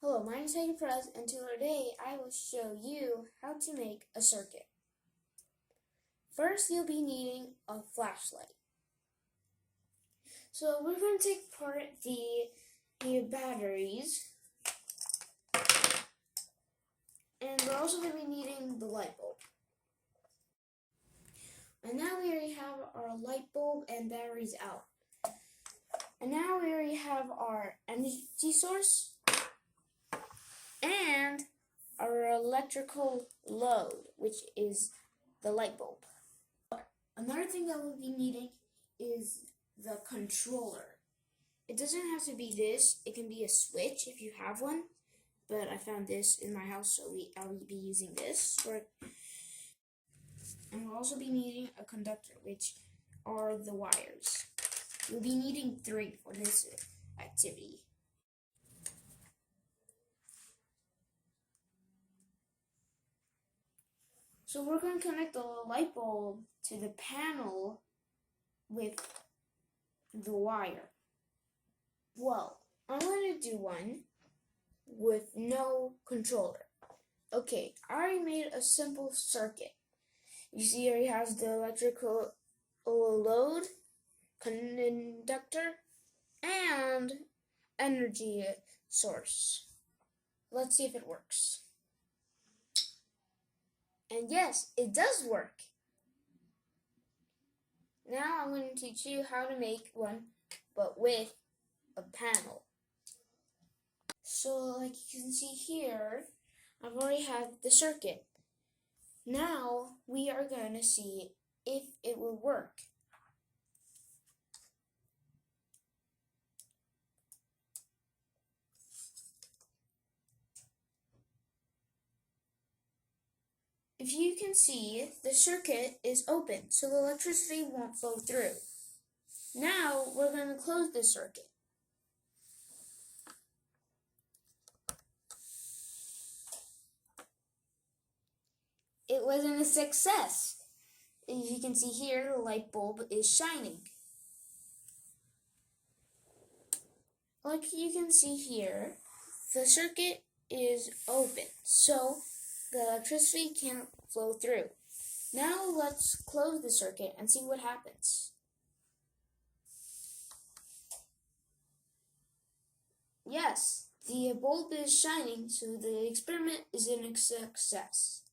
Hello, my name is Megan Perez, and today I will show you how to make a circuit. First, you'll be needing a flashlight. So we're going to take apart the batteries, and we're also going to be needing the light bulb. And now we already have our light bulb and batteries out. And now we already have our energy source and our electrical load, which is the light bulb. Another thing that we'll be needing is the controller. It doesn't have to be this, it can be a switch if you have one, but I found this in my house, so I'll be using this. And we'll also be needing a conductor, which are the wires. We'll be needing 3 for this activity. So we're going to connect the light bulb to the panel with the wire. Well, I'm going to do one with no controller. Okay, I already made a simple circuit. You see here it has the electrical load, conductor, and energy source. Let's see if it works. And yes, it does work. Now I'm going to teach you how to make one, but with a panel. So like you can see here, I've already had the circuit. Now we are going to see if it will work. If you can see, the circuit is open, so the electricity won't flow through. Now we're going to close the circuit. It wasn't a success. As you can see here, the light bulb is shining. Like you can see here, the circuit is open, so the electricity can't flow through. Now let's close the circuit and see what happens. Yes, the bulb is shining, so the experiment is a success.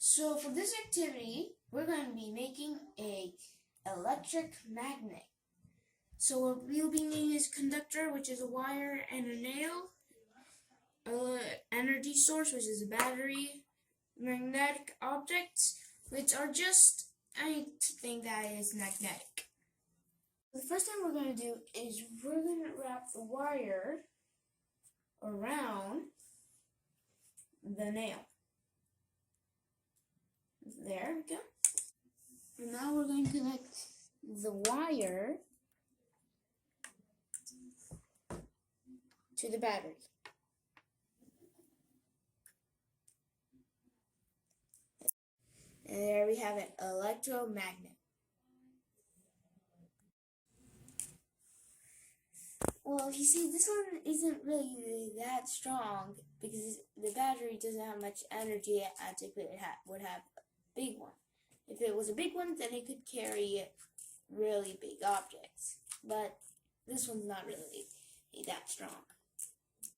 So for this activity, we're going to be making an electric magnet. So what we'll be needing is a conductor, which is a wire and a nail, energy source, which is a battery, magnetic objects, which are just anything that is magnetic. The first thing we're going to do is we're going to wrap the wire around the nail. There we go. And now we're going to connect the wire to the battery. And there we have an electromagnet. Well, you see, this one isn't really that strong because the battery doesn't have much energy as if it would have a big one. If it was a big one, then it could carry really big objects. But this one's not really that strong.